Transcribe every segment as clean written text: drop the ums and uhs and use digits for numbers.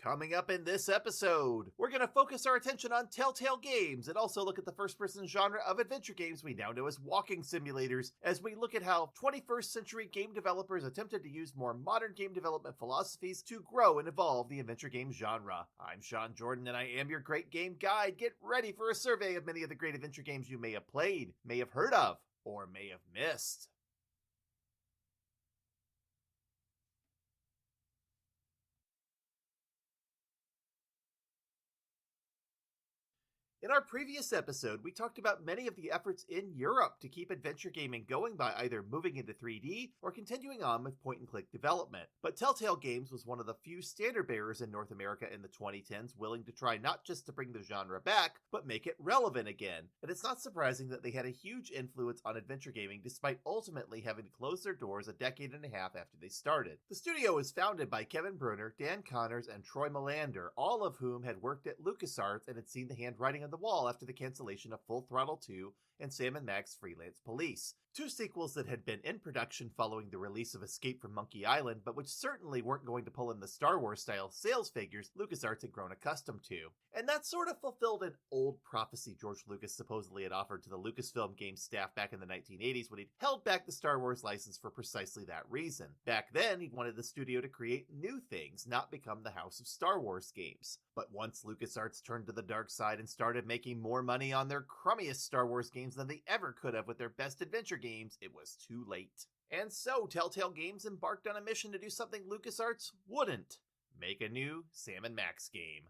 Coming up in this episode, we're going to focus our attention on Telltale Games and also look at the first-person genre of adventure games we now know as walking simulators as we look at how 21st century game developers attempted to use more modern game development philosophies to grow and evolve the adventure game genre. I'm Sean Jordan and I am your great game guide. Get ready for a survey of many of the great adventure games you may have played, may have heard of, or may have missed. In our previous episode, we talked about many of the efforts in Europe to keep adventure gaming going by either moving into 3D or continuing on with point-and-click development. But Telltale Games was one of the few standard bearers in North America in the 2010s willing to try not just to bring the genre back, but make it relevant again. And it's not surprising that they had a huge influence on adventure gaming despite ultimately having to close their doors a decade and a half after they started. The studio was founded by Kevin Brunner, Dan Connors, and Troy Melander, all of whom had worked at LucasArts and had seen the handwriting on the wall after the cancellation of Full Throttle 2 and Sam & Max Freelance Police, two sequels that had been in production following the release of Escape from Monkey Island, but which certainly weren't going to pull in the Star Wars-style sales figures LucasArts had grown accustomed to. And that sort of fulfilled an old prophecy George Lucas supposedly had offered to the Lucasfilm Games staff back in the 1980s when he'd held back the Star Wars license for precisely that reason. Back then, he wanted the studio to create new things, not become the house of Star Wars games. But once LucasArts turned to the dark side and started making more money on their crummiest Star Wars games than they ever could have with their best adventure games, it was too late. And so Telltale Games embarked on a mission to do something LucasArts wouldn't: make a new Sam & Max game.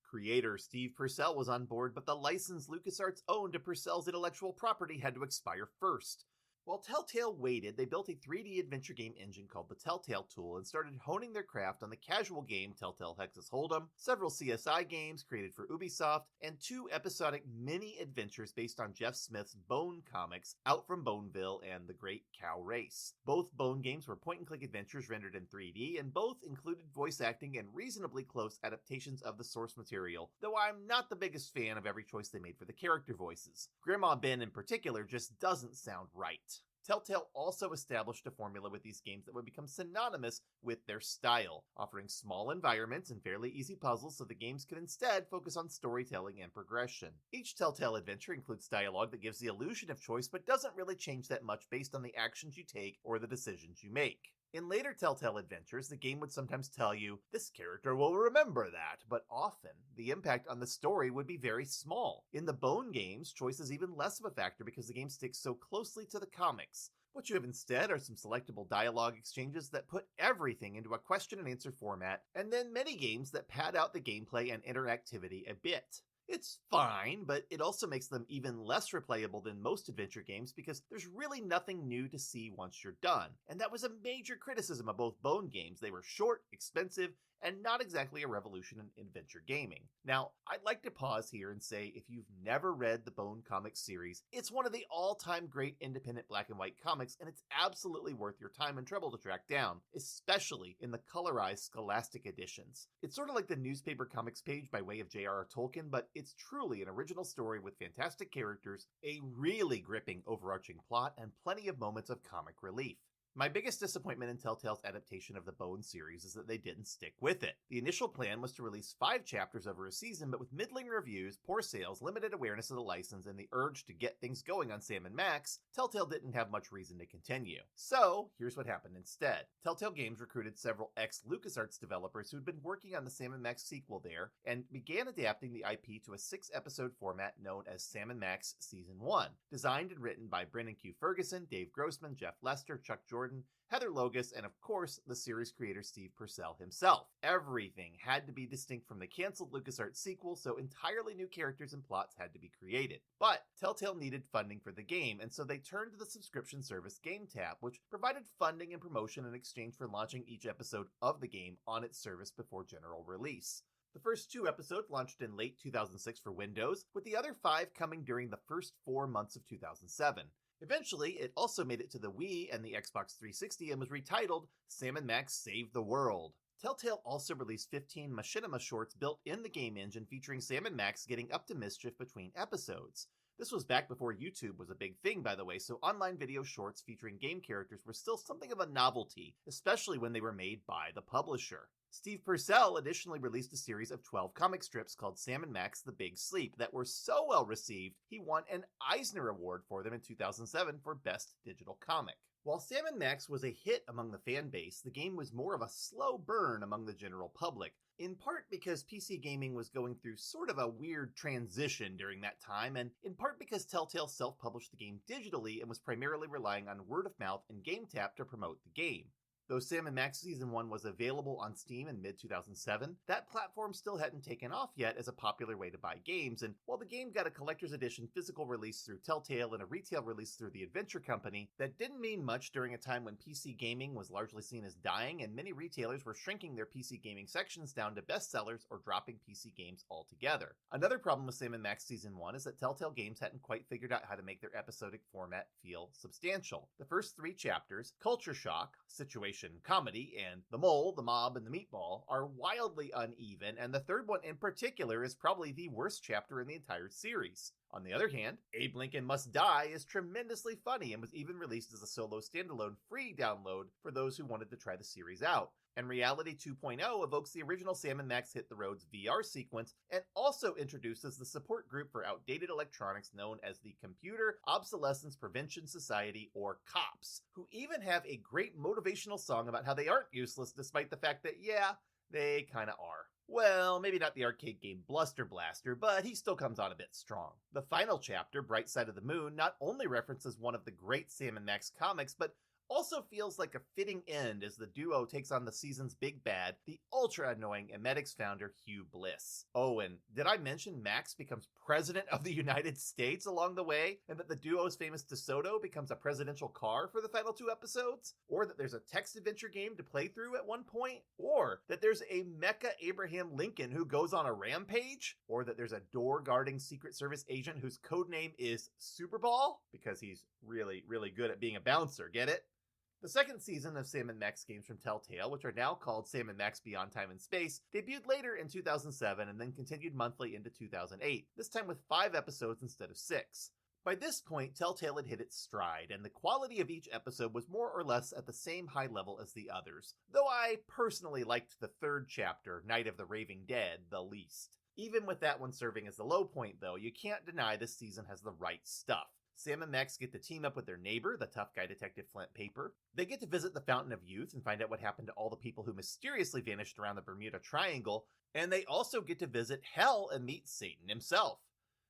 Creator Steve Purcell was on board, but the license LucasArts owned to Purcell's intellectual property had to expire first. While Telltale waited, they built a 3D adventure game engine called the Telltale Tool and started honing their craft on the casual game Telltale Hex's Hold'em, several CSI games created for Ubisoft, and two episodic mini-adventures based on Jeff Smith's Bone comics, Out from Boneville and The Great Cow Race. Both Bone games were point-and-click adventures rendered in 3D, and both included voice acting and reasonably close adaptations of the source material, though I'm not the biggest fan of every choice they made for the character voices. Grandma Ben in particular just doesn't sound right. Telltale also established a formula with these games that would become synonymous with their style, offering small environments and fairly easy puzzles so the games could instead focus on storytelling and progression. Each Telltale adventure includes dialogue that gives the illusion of choice but doesn't really change that much based on the actions you take or the decisions you make. In later Telltale adventures, the game would sometimes tell you, this character will remember that, but often, the impact on the story would be very small. In the Bone games, choice is even less of a factor because the game sticks so closely to the comics. What you have instead are some selectable dialogue exchanges that put everything into a question and answer format, and then mini-games that pad out the gameplay and interactivity a bit. It's fine, but it also makes them even less replayable than most adventure games because there's really nothing new to see once you're done. And that was a major criticism of both Bone games. They were short, expensive, and not exactly a revolution in adventure gaming. Now, I'd like to pause here and say if you've never read the Bone comics series, it's one of the all-time great independent black and white comics, and it's absolutely worth your time and trouble to track down, especially in the colorized Scholastic editions. It's sort of like the newspaper comics page by way of J.R.R. Tolkien, but it's truly an original story with fantastic characters, a really gripping overarching plot, and plenty of moments of comic relief. My biggest disappointment in Telltale's adaptation of the Bone series is that they didn't stick with it. The initial plan was to release 5 chapters over a season, but with middling reviews, poor sales, limited awareness of the license, and the urge to get things going on Sam & Max, Telltale didn't have much reason to continue. So, here's what happened instead. Telltale Games recruited several ex-LucasArts developers who'd been working on the Sam & Max sequel there, and began adapting the IP to a 6-episode format known as Sam & Max Season 1, designed and written by Brendan Q. Ferguson, Dave Grossman, Jeff Lester, Chuck Jordan, Heather Logus, and of course, the series creator Steve Purcell himself. Everything had to be distinct from the canceled LucasArts sequel, so entirely new characters and plots had to be created. But Telltale needed funding for the game, and so they turned to the subscription service GameTap, which provided funding and promotion in exchange for launching each episode of the game on its service before general release. The first 2 episodes launched in late 2006 for Windows, with the other 5 coming during the first 4 months of 2007. Eventually, it also made it to the Wii and the Xbox 360 and was retitled Sam & Max Save the World. Telltale also released 15 machinima shorts built in the game engine featuring Sam & Max getting up to mischief between episodes. This was back before YouTube was a big thing, by the way, so online video shorts featuring game characters were still something of a novelty, especially when they were made by the publisher. Steve Purcell additionally released a series of 12 comic strips called Sam and Max The Big Sleep that were so well received, he won an Eisner Award for them in 2007 for Best Digital Comic. While Sam and Max was a hit among the fan base, the game was more of a slow burn among the general public, in part because PC gaming was going through sort of a weird transition during that time, and in part because Telltale self-published the game digitally and was primarily relying on word of mouth and GameTap to promote the game. Though Sam & Max Season 1 was available on Steam in mid-2007, that platform still hadn't taken off yet as a popular way to buy games, and while the game got a collector's edition physical release through Telltale and a retail release through the Adventure Company, that didn't mean much during a time when PC gaming was largely seen as dying, and many retailers were shrinking their PC gaming sections down to bestsellers or dropping PC games altogether. Another problem with Sam & Max Season 1 is that Telltale Games hadn't quite figured out how to make their episodic format feel substantial. The first 3 chapters, Culture Shock, Situation Comedy, and The Mole, The Mob, and The Meatball, are wildly uneven, and the third one in particular is probably the worst chapter in the entire series. On the other hand, Abe Lincoln Must Die is tremendously funny and was even released as a solo standalone free download for those who wanted to try the series out. And Reality 2.0 evokes the original Sam & Max Hit the Roads VR sequence and also introduces the support group for outdated electronics known as the Computer Obsolescence Prevention Society, or COPS, who even have a great motivational song about how they aren't useless despite the fact that, yeah, they kinda are. Well, maybe not the arcade game Bluster Blaster, but he still comes on a bit strong. The final chapter, Bright Side of the Moon, not only references one of the great Sam & Max comics, but also feels like a fitting end as the duo takes on the season's big bad, the ultra-annoying Emetics founder Hugh Bliss. Oh, and did I mention Max becomes President of the United States along the way, and that the duo's famous DeSoto becomes a presidential car for the final 2 episodes? Or that there's a text adventure game to play through at one point? Or that there's a mecha Abraham Lincoln who goes on a rampage? Or that there's a door-guarding Secret Service agent whose codename is Superball? Because he's really, really good at being a bouncer, get it? The second season of Sam & Max games from Telltale, which are now called Sam & Max Beyond Time and Space, debuted later in 2007 and then continued monthly into 2008, this time with 5 episodes instead of 6. By this point, Telltale had hit its stride, and the quality of each episode was more or less at the same high level as the others, though I personally liked the 3rd chapter, Night of the Raving Dead, the least. Even with that one serving as the low point, though, you can't deny this season has the right stuff. Sam and Max get to team up with their neighbor, the tough guy Detective Flint Paper. They get to visit the Fountain of Youth and find out what happened to all the people who mysteriously vanished around the Bermuda Triangle, and they also get to visit Hell and meet Satan himself.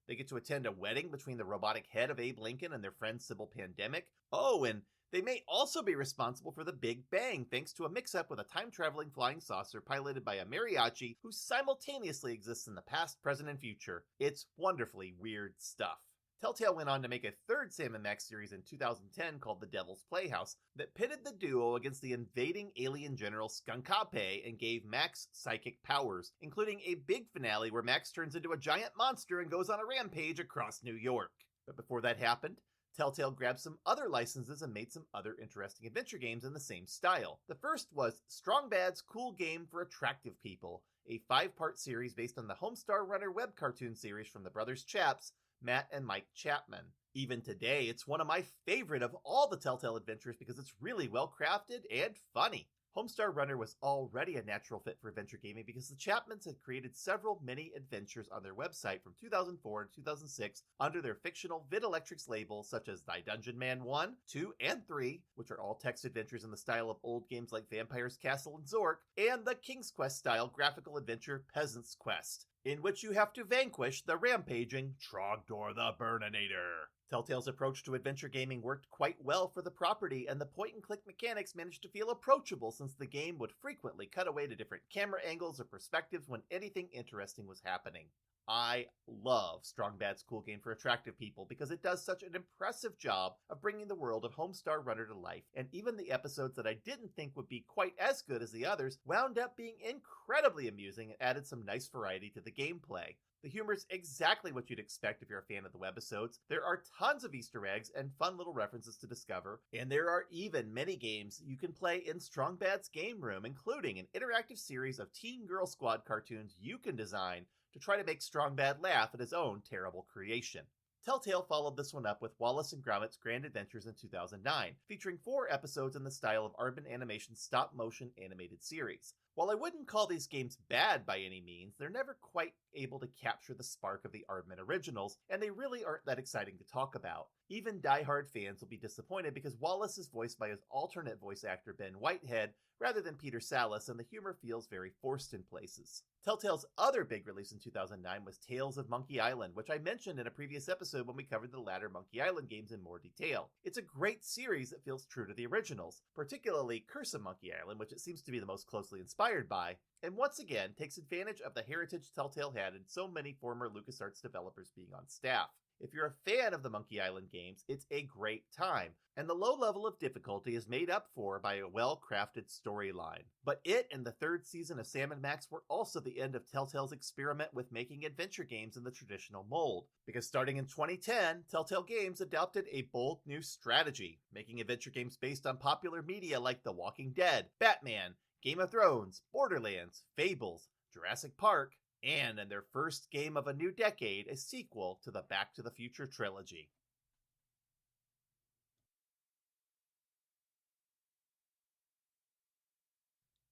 They get to attend a wedding between the robotic head of Abe Lincoln and their friend Sybil Pandemic. Oh, and they may also be responsible for the Big Bang thanks to a mix-up with a time-traveling flying saucer piloted by a mariachi who simultaneously exists in the past, present, and future. It's wonderfully weird stuff. Telltale went on to make a 3rd Sam & Max series in 2010 called The Devil's Playhouse that pitted the duo against the invading alien general Skunkape and gave Max psychic powers, including a big finale where Max turns into a giant monster and goes on a rampage across New York. But before that happened, Telltale grabbed some other licenses and made some other interesting adventure games in the same style. The first was Strong Bad's Cool Game for Attractive People, a 5-part series based on the Homestar Runner web cartoon series from the brothers Chaps, Matt and Mike Chapman. Even today, it's one of my favorite of all the Telltale adventures because it's really well crafted and funny. Homestar Runner was already a natural fit for adventure gaming because the Chapmans had created several mini adventures on their website from 2004 and 2006 under their fictional Vidalectrix label, such as Thy Dungeon Man 1, 2, and 3, which are all text adventures in the style of old games like Vampire's Castle and Zork, and the King's Quest style graphical adventure Peasant's Quest, in which you have to vanquish the rampaging Trogdor the Burninator. Telltale's approach to adventure gaming worked quite well for the property, and the point-and-click mechanics managed to feel approachable since the game would frequently cut away to different camera angles or perspectives when anything interesting was happening. I love Strong Bad's Cool Game for Attractive People because it does such an impressive job of bringing the world of Homestar Runner to life, and even the episodes that I didn't think would be quite as good as the others wound up being incredibly amusing and added some nice variety to the gameplay. The humor's exactly what you'd expect if you're a fan of the webisodes. There are tons of Easter eggs and fun little references to discover, and there are even many games you can play in Strong Bad's game room, including an interactive series of Teen Girl Squad cartoons you can design to try to make Strong Bad laugh at his own terrible creation. Telltale followed this one up with Wallace and Gromit's Grand Adventures in 2009, featuring 4 episodes in the style of Urban Animation's stop-motion animated series. While I wouldn't call these games bad by any means, they're never quite able to capture the spark of the Aardman originals, and they really aren't that exciting to talk about. Even die-hard fans will be disappointed because Wallace is voiced by his alternate voice actor Ben Whitehead rather than Peter Sallis, and the humor feels very forced in places. Telltale's other big release in 2009 was Tales of Monkey Island, which I mentioned in a previous episode when we covered the latter Monkey Island games in more detail. It's a great series that feels true to the originals, particularly Curse of Monkey Island, which it seems to be the most closely inspired by, and once again takes advantage of the heritage Telltale had in so many former LucasArts developers being on staff. If you're a fan of the Monkey Island games, it's a great time, and the low level of difficulty is made up for by a well-crafted storyline. But it and the third season of Sam & Max were also the end of Telltale's experiment with making adventure games in the traditional mold, because starting in 2010, Telltale Games adopted a bold new strategy, making adventure games based on popular media like The Walking Dead, Batman, Game of Thrones, Borderlands, Fables, Jurassic Park, and in their first game of a new decade, a sequel to the Back to the Future trilogy.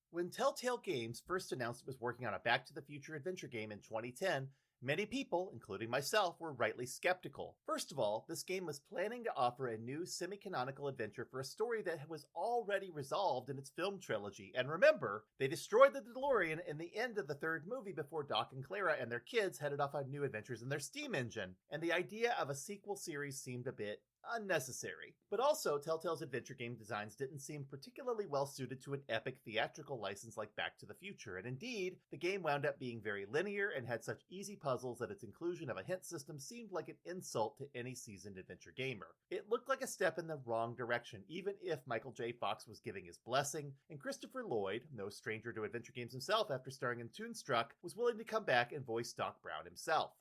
When Telltale Games first announced it was working on a Back to the Future adventure game in 2010, many people, including myself, were rightly skeptical. First of all, this game was planning to offer a new semi-canonical adventure for a story that was already resolved in its film trilogy. And remember, they destroyed the DeLorean in the end of the third movie before Doc and Clara and their kids headed off on new adventures in their steam engine. And the idea of a sequel series seemed a bit unnecessary. But also, Telltale's adventure game designs didn't seem particularly well suited to an epic theatrical license like Back to the Future, and indeed, the game wound up being very linear and had such easy puzzles that its inclusion of a hint system seemed like an insult to any seasoned adventure gamer. It looked like a step in the wrong direction, even if Michael J. Fox was giving his blessing, and Christopher Lloyd, no stranger to adventure games himself after starring in Toonstruck, was willing to come back and voice Doc Brown himself.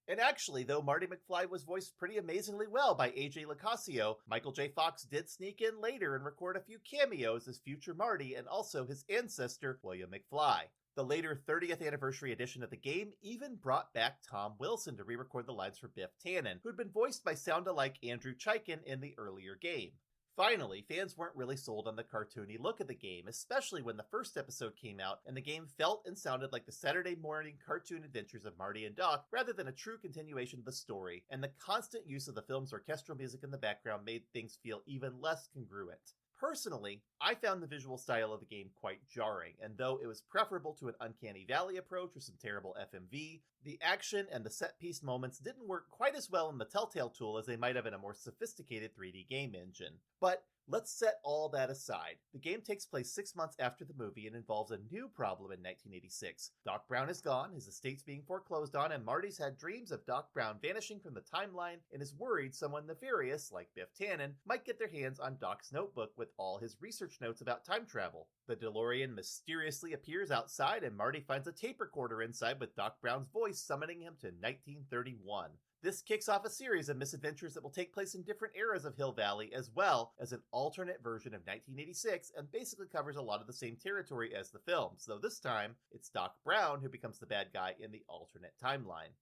And actually, though Marty McFly was voiced pretty amazingly well by AJ Locascio, Michael J. Fox did sneak in later and record a few cameos as future Marty and also his ancestor, William McFly. The later 30th anniversary edition of the game even brought back Tom Wilson to re-record the lines for Biff Tannen, who'd been voiced by sound-alike Andrew Chaikin in the earlier game. Finally, fans weren't really sold on the cartoony look of the game, especially when the first episode came out and the game felt and sounded like the Saturday morning cartoon adventures of Marty and Doc rather than a true continuation of the story, and the constant use of the film's orchestral music in the background made things feel even less congruent. Personally, I found the visual style of the game quite jarring, and though it was preferable to an Uncanny Valley approach or some terrible FMV, the action and the set-piece moments didn't work quite as well in the Telltale tool as they might have in a more sophisticated 3D game engine. But let's set all that aside. The game takes place 6 months after the movie and involves a new problem in 1986. Doc Brown is gone, his estate's being foreclosed on, and Marty's had dreams of Doc Brown vanishing from the timeline and is worried someone nefarious, like Biff Tannen, might get their hands on Doc's notebook with all his research notes about time travel. The DeLorean mysteriously appears outside and Marty finds a tape recorder inside with Doc Brown's voice summoning him to 1931. This kicks off a series of misadventures that will take place in different eras of Hill Valley, as well as an alternate version of 1986, and basically covers a lot of the same territory as the films, though this time, it's Doc Brown who becomes the bad guy in the alternate timeline.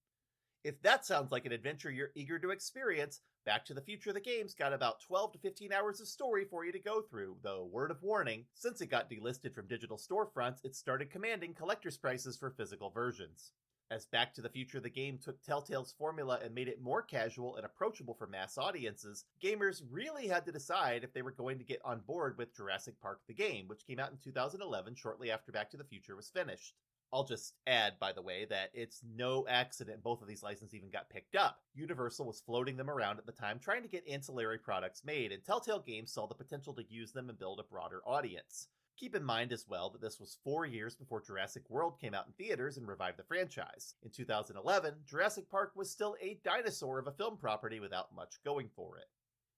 If that sounds like an adventure you're eager to experience, Back to the Future the game's got about 12 to 15 hours of story for you to go through, though word of warning, since it got delisted from digital storefronts, it started commanding collector's prices for physical versions. As Back to the Future the game took Telltale's formula and made it more casual and approachable for mass audiences, gamers really had to decide if they were going to get on board with Jurassic Park the game, which came out in 2011 shortly after Back to the Future was finished. I'll just add, by the way, that it's no accident both of these licenses even got picked up. Universal was floating them around at the time trying to get ancillary products made, and Telltale Games saw the potential to use them and build a broader audience. Keep in mind as well that this was 4 years before Jurassic World came out in theaters and revived the franchise. In 2011, Jurassic Park was still a dinosaur of a film property without much going for it.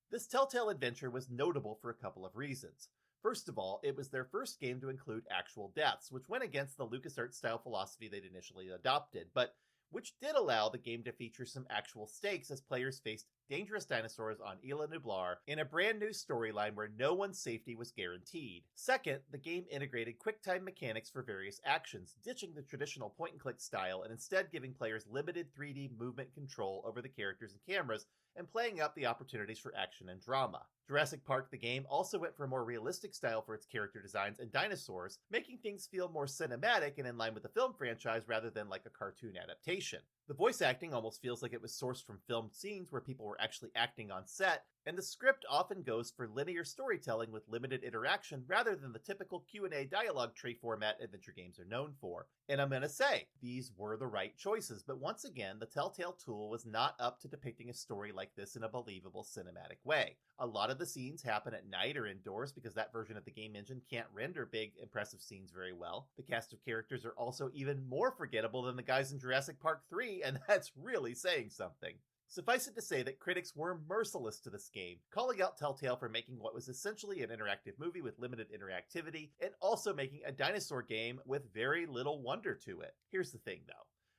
This Telltale adventure was notable for a couple of reasons. First of all, it was their first game to include actual deaths, which went against the LucasArts-style philosophy they'd initially adopted, but which did allow the game to feature some actual stakes as players faced dangerous dinosaurs on Isla Nublar in a brand new storyline where no one's safety was guaranteed. Second, the game integrated quick-time mechanics for various actions, ditching the traditional point-and-click style and instead giving players limited 3D movement control over the characters and cameras and playing up the opportunities for action and drama. Jurassic Park the game also went for a more realistic style for its character designs and dinosaurs, making things feel more cinematic and in line with the film franchise rather than like a cartoon adaptation. The voice acting almost feels like it was sourced from filmed scenes where people were actually acting on set, and the script often goes for linear storytelling with limited interaction rather than the typical Q&A dialogue tree format adventure games are known for. And I'm gonna say, these were the right choices, but once again, the Telltale tool was not up to depicting a story like this in a believable cinematic way. A lot of the scenes happen at night or indoors because that version of the game engine can't render big, impressive scenes very well. The cast of characters are also even more forgettable than the guys in Jurassic Park 3, and that's really saying something. Suffice it to say that critics were merciless to this game, calling out Telltale for making what was essentially an interactive movie with limited interactivity, and also making a dinosaur game with very little wonder to it. Here's the thing though.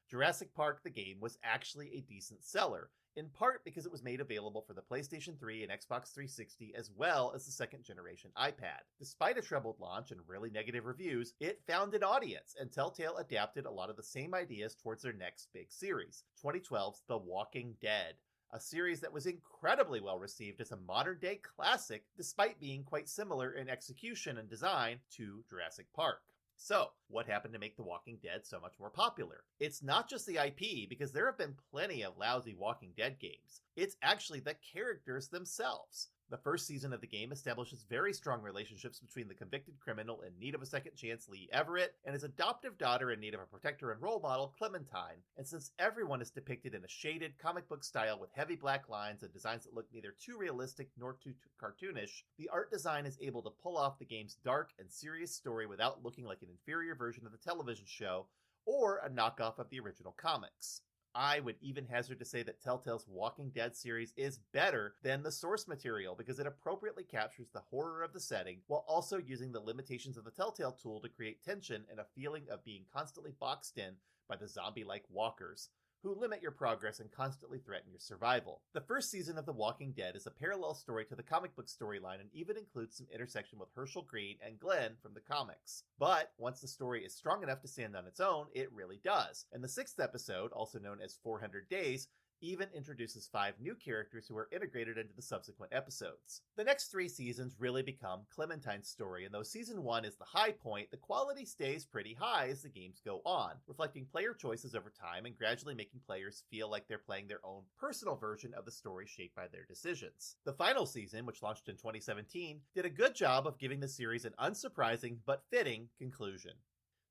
Jurassic Park the game was actually a decent seller, in part because it was made available for the PlayStation 3 and Xbox 360 as well as the second generation iPad. Despite a troubled launch and really negative reviews, it found an audience, and Telltale adapted a lot of the same ideas towards their next big series, 2012's The Walking Dead, a series that was incredibly well received as a modern-day classic despite being quite similar in execution and design to Jurassic Park. So, what happened to make The Walking Dead so much more popular? It's not just the IP, because there have been plenty of lousy Walking Dead games. It's actually the characters themselves. The first season of the game establishes very strong relationships between the convicted criminal in need of a second chance, Lee Everett, and his adoptive daughter in need of a protector and role model, Clementine. And since everyone is depicted in a shaded comic book style with heavy black lines and designs that look neither too realistic nor too cartoonish, the art design is able to pull off the game's dark and serious story without looking like an inferior version of the television show or a knockoff of the original comics. I would even hazard to say that Telltale's Walking Dead series is better than the source material because it appropriately captures the horror of the setting while also using the limitations of the Telltale tool to create tension and a feeling of being constantly boxed in by the zombie-like walkers, who limit your progress and constantly threaten your survival. The first season of The Walking Dead is a parallel story to the comic book storyline and even includes some intersection with Herschel Green and Glenn from the comics. But once the story is strong enough to stand on its own, it really does. And the sixth episode, also known as 400 Days, even introduces 5 new characters who are integrated into the subsequent episodes. The next 3 seasons really become Clementine's story, and though season 1 is the high point, the quality stays pretty high as the games go on, reflecting player choices over time and gradually making players feel like they're playing their own personal version of the story shaped by their decisions. The final season, which launched in 2017, did a good job of giving the series an unsurprising but fitting conclusion.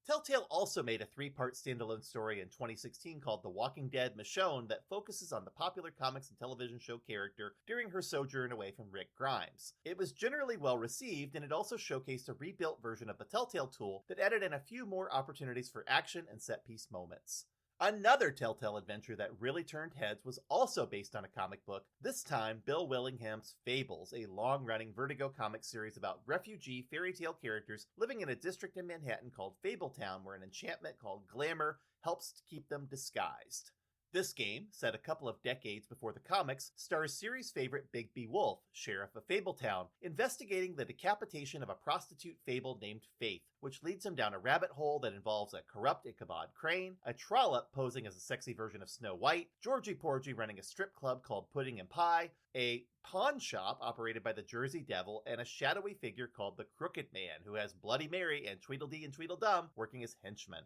Telltale also made a 3-part standalone story in 2016 called The Walking Dead Michonne that focuses on the popular comics and television show character during her sojourn away from Rick Grimes. It was generally well received, and it also showcased a rebuilt version of the Telltale tool that added in a few more opportunities for action and set-piece moments. Another Telltale adventure that really turned heads was also based on a comic book, this time Bill Willingham's Fables, a long-running Vertigo comic series about refugee fairy tale characters living in a district in Manhattan called Fabletown, where an enchantment called Glamour helps to keep them disguised. This game, set a couple of decades before the comics, stars series favorite Bigby Wolf, sheriff of Fabletown, investigating the decapitation of a prostitute Fable named Faith, which leads him down a rabbit hole that involves a corrupt Ichabod Crane, a Trollop posing as a sexy version of Snow White, Georgie Porgy running a strip club called Pudding and Pie, a pawn shop operated by the Jersey Devil, and a shadowy figure called the Crooked Man, who has Bloody Mary and Tweedledee and Tweedledum working as henchmen.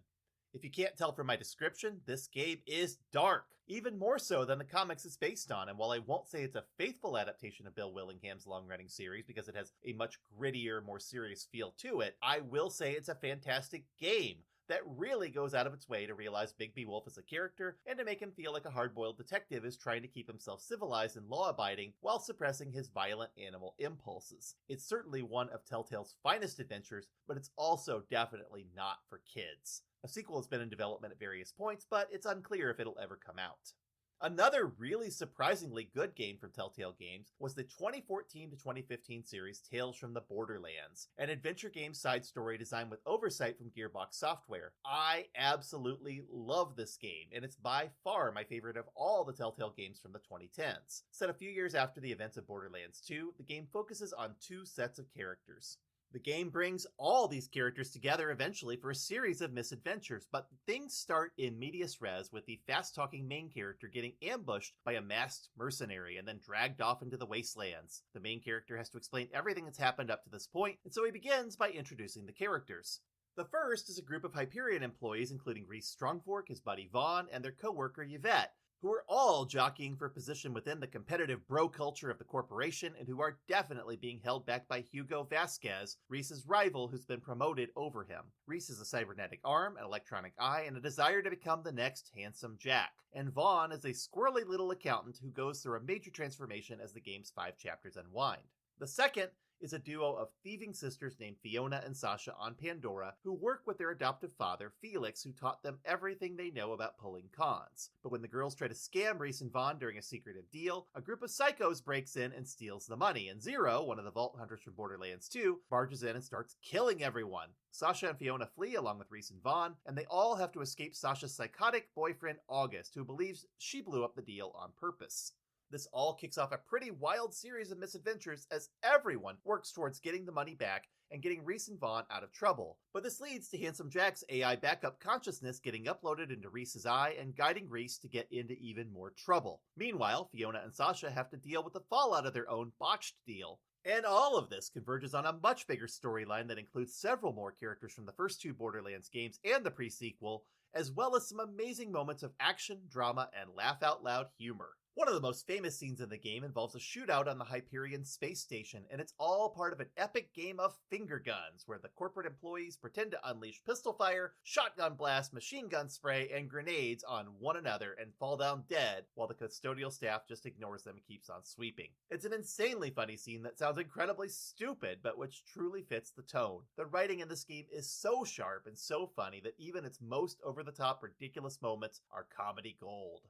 If you can't tell from my description, this game is dark, even more so than the comics it's based on, and while I won't say it's a faithful adaptation of Bill Willingham's long-running series because it has a much grittier, more serious feel to it, I will say it's a fantastic game that really goes out of its way to realize Bigby Wolf is a character and to make him feel like a hard-boiled detective is trying to keep himself civilized and law-abiding while suppressing his violent animal impulses. It's certainly one of Telltale's finest adventures, but it's also definitely not for kids. A sequel has been in development at various points, but it's unclear if it'll ever come out. Another really surprisingly good game from Telltale Games was the 2014 to 2015 series Tales from the Borderlands, an adventure game side story designed with oversight from Gearbox Software. I absolutely love this game, and it's by far my favorite of all the Telltale games from the 2010s. Set a few years after the events of Borderlands 2, the game focuses on two sets of characters. The game brings all these characters together eventually for a series of misadventures, but things start in medias res with the fast-talking main character getting ambushed by a masked mercenary and then dragged off into the wastelands. The main character has to explain everything that's happened up to this point, and so he begins by introducing the characters. The first is a group of Hyperion employees including Reese Strongfork, his buddy Vaughn, and their co-worker Yvette, who are all jockeying for position within the competitive bro culture of the corporation and who are definitely being held back by Hugo Vasquez, Reese's rival who's been promoted over him. Reese has a cybernetic arm, an electronic eye, and a desire to become the next Handsome Jack. And Vaughn is a squirrely little accountant who goes through a major transformation as the game's 5 chapters unwind. The second is a duo of thieving sisters named Fiona and Sasha on Pandora who work with their adoptive father, Felix, who taught them everything they know about pulling cons. But when the girls try to scam Reese and Vaughn during a secretive deal, a group of psychos breaks in and steals the money, and Zero, one of the vault hunters from Borderlands 2, barges in and starts killing everyone. Sasha and Fiona flee along with Reese and Vaughn, and they all have to escape Sasha's psychotic boyfriend, August, who believes she blew up the deal on purpose. This all kicks off a pretty wild series of misadventures as everyone works towards getting the money back and getting Reese and Vaughn out of trouble. But this leads to Handsome Jack's AI backup consciousness getting uploaded into Reese's eye and guiding Reese to get into even more trouble. Meanwhile, Fiona and Sasha have to deal with the fallout of their own botched deal. And all of this converges on a much bigger storyline that includes several more characters from the first 2 Borderlands games and the pre-sequel, as well as some amazing moments of action, drama, and laugh-out-loud humor. One of the most famous scenes in the game involves a shootout on the Hyperion space station, and it's all part of an epic game of finger guns, where the corporate employees pretend to unleash pistol fire, shotgun blast, machine gun spray, and grenades on one another and fall down dead, while the custodial staff just ignores them and keeps on sweeping. It's an insanely funny scene that sounds incredibly stupid, but which truly fits the tone. The writing in this game is so sharp and so funny that even its most over-the-top ridiculous moments are comedy gold.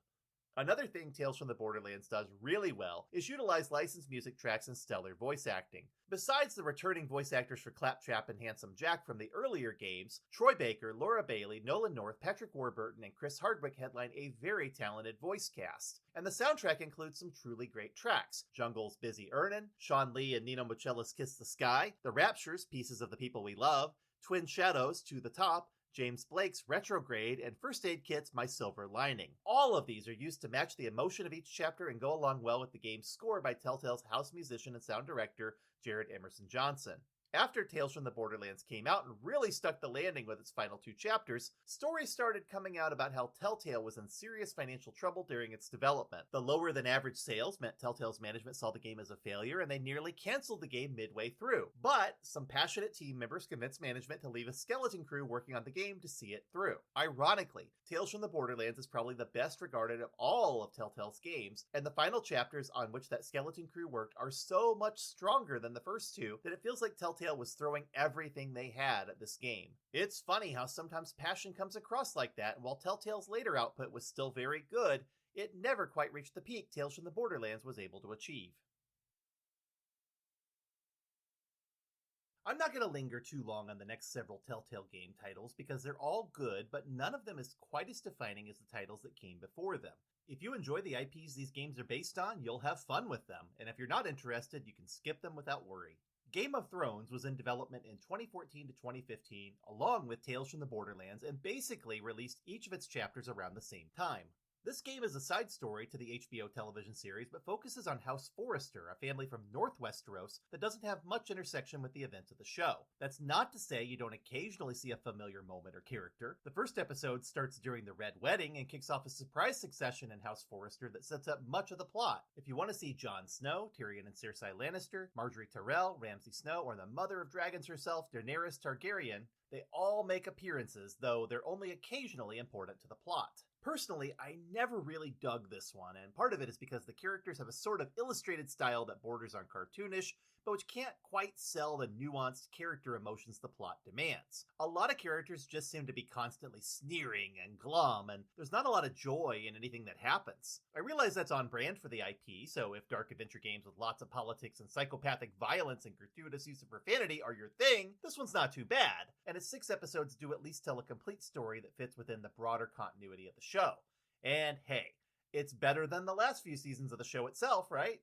Another thing Tales from the Borderlands does really well is utilize licensed music tracks and stellar voice acting. Besides the returning voice actors for Claptrap and Handsome Jack from the earlier games, Troy Baker, Laura Bailey, Nolan North, Patrick Warburton, and Chris Hardwick headline a very talented voice cast. And the soundtrack includes some truly great tracks. Jungle's Busy Earnin', Sean Lee and Nino Mocella's Kiss the Sky, The Raptures' Pieces of the People We Love, Twin Shadows' To the Top, James Blake's Retrograde, and First Aid Kit's My Silver Lining. All of these are used to match the emotion of each chapter and go along well with the game's score by Telltale's house musician and sound director, Jared Emerson Johnson. After Tales from the Borderlands came out and really stuck the landing with its final 2 chapters, stories started coming out about how Telltale was in serious financial trouble during its development. The lower than average sales meant Telltale's management saw the game as a failure and they nearly canceled the game midway through. But some passionate team members convinced management to leave a skeleton crew working on the game to see it through. Ironically, Tales from the Borderlands is probably the best regarded of all of Telltale's games, and the final chapters on which that skeleton crew worked are so much stronger than the first 2 that it feels like Telltale was throwing everything they had at this game. It's funny how sometimes passion comes across like that, and while Telltale's later output was still very good, it never quite reached the peak Tales from the Borderlands was able to achieve. I'm not going to linger too long on the next several Telltale game titles because they're all good, but none of them is quite as defining as the titles that came before them. If you enjoy the IPs these games are based on, you'll have fun with them, and if you're not interested, you can skip them without worry. Game of Thrones was in development in 2014 to 2015, along with Tales from the Borderlands, and basically released each of its chapters around the same time. This game is a side story to the HBO television series, but focuses on House Forrester, a family from North Westeros that doesn't have much intersection with the events of the show. That's not to say you don't occasionally see a familiar moment or character. The first episode starts during the Red Wedding and kicks off a surprise succession in House Forrester that sets up much of the plot. If you want to see Jon Snow, Tyrion and Cersei Lannister, Margaery Tyrell, Ramsay Snow, or the mother of dragons herself, Daenerys Targaryen, they all make appearances, though they're only occasionally important to the plot. Personally, I never really dug this one, and part of it is because the characters have a sort of illustrated style that borders on cartoonish, but which can't quite sell the nuanced character emotions the plot demands. A lot of characters just seem to be constantly sneering and glum, and there's not a lot of joy in anything that happens. I realize that's on brand for the IP, so if dark adventure games with lots of politics and psychopathic violence and gratuitous use of profanity are your thing, this one's not too bad, and its 6 episodes do at least tell a complete story that fits within the broader continuity of the show. And hey, it's better than the last few seasons of the show itself, right?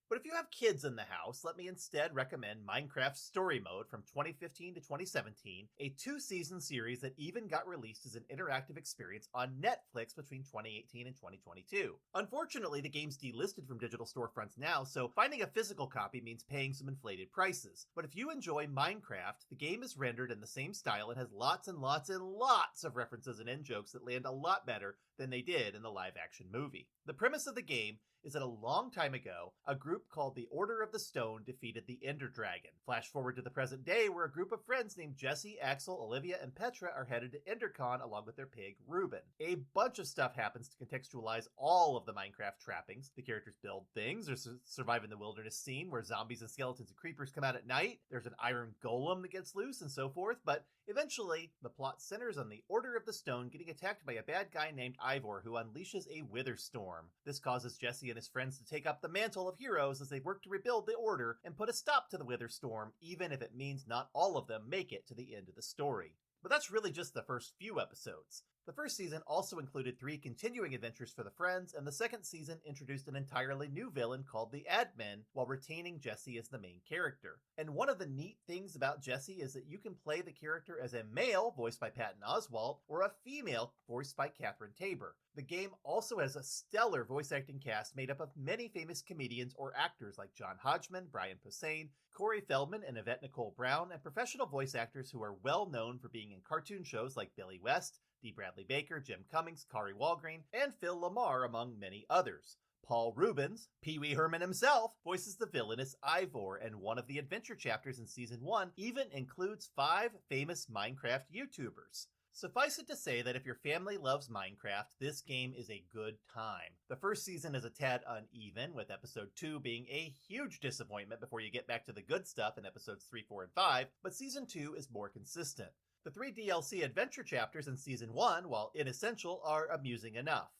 But if you have kids in the house, let me instead recommend Minecraft Story Mode from 2015 to 2017, a 2-season series that even got released as an interactive experience on Netflix between 2018 and 2022. Unfortunately, the game's delisted from digital storefronts now, so finding a physical copy means paying some inflated prices. But if you enjoy Minecraft, the game is rendered in the same style and has lots and lots and lots of references and in-jokes that land a lot better than they did in the live-action movie. The premise of the game is that a long time ago, a group called the Order of the Stone defeated the Ender Dragon. Flash forward to the present day, where a group of friends named Jesse, Axel, Olivia, and Petra are headed to EnderCon along with their pig, Reuben. A bunch of stuff happens to contextualize all of the Minecraft trappings. The characters build things, or survive in the wilderness scene where zombies and skeletons and creepers come out at night. There's an iron golem that gets loose and so forth, but eventually, the plot centers on the Order of the Stone getting attacked by a bad guy named Ivor who unleashes a wither storm. This causes Jesse and his friends to take up the mantle of heroes as they work to rebuild the Order and put a stop to the wither storm, even if it means not all of them make it to the end of the story. But that's really just the first few episodes. The first season also included 3 continuing adventures for the friends, and the second season introduced an entirely new villain called the Admin, while retaining Jesse as the main character. And one of the neat things about Jesse is that you can play the character as a male, voiced by Patton Oswalt, or a female, voiced by Catherine Tabor. The game also has a stellar voice acting cast made up of many famous comedians or actors like John Hodgman, Brian Posehn, Corey Feldman, and Yvette Nicole Brown, and professional voice actors who are well known for being in cartoon shows like Billy West, D. Bradley Baker, Jim Cummings, Kari Walgreen, and Phil Lamar, among many others. Paul Rubens, Pee Wee Herman himself, voices the villainous Ivor, and one of the adventure chapters in Season 1 even includes 5 famous Minecraft YouTubers. Suffice it to say that if your family loves Minecraft, this game is a good time. The first season is a tad uneven, with episode 2 being a huge disappointment before you get back to the good stuff in episodes 3, 4, and 5, but season 2 is more consistent. The 3 DLC adventure chapters in season 1, while inessential, are amusing enough.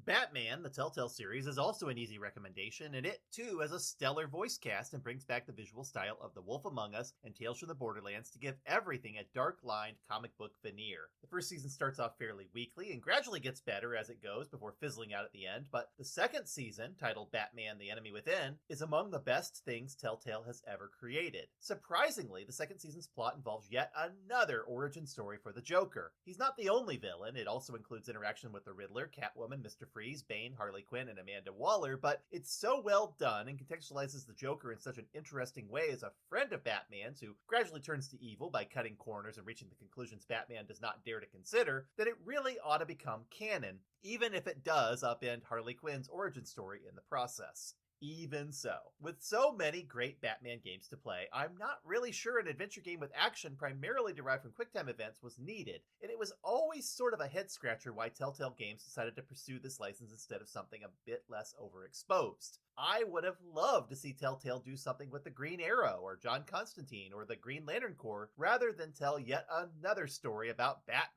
Batman, the Telltale series, is also an easy recommendation, and it, too, has a stellar voice cast and brings back the visual style of The Wolf Among Us and Tales from the Borderlands to give everything a dark-lined comic book veneer. The first season starts off fairly weakly and gradually gets better as it goes before fizzling out at the end, but the second season, titled Batman: The Enemy Within, is among the best things Telltale has ever created. Surprisingly, the second season's plot involves yet another origin story for the Joker. He's not the only villain. It also includes interaction with the Riddler, Catwoman, Mr. Freeze, Bane, Harley Quinn, and Amanda Waller, but it's so well done and contextualizes the Joker in such an interesting way as a friend of Batman's who gradually turns to evil by cutting corners and reaching the conclusions Batman does not dare to consider, that it really ought to become canon, even if it does upend Harley Quinn's origin story in the process. Even so, with so many great Batman games to play, I'm not really sure an adventure game with action primarily derived from QuickTime events was needed, and it was always sort of a head-scratcher why Telltale Games decided to pursue this license instead of something a bit less overexposed. I would have loved to see Telltale do something with the Green Arrow, or John Constantine, or the Green Lantern Corps, rather than tell yet another story about Batman.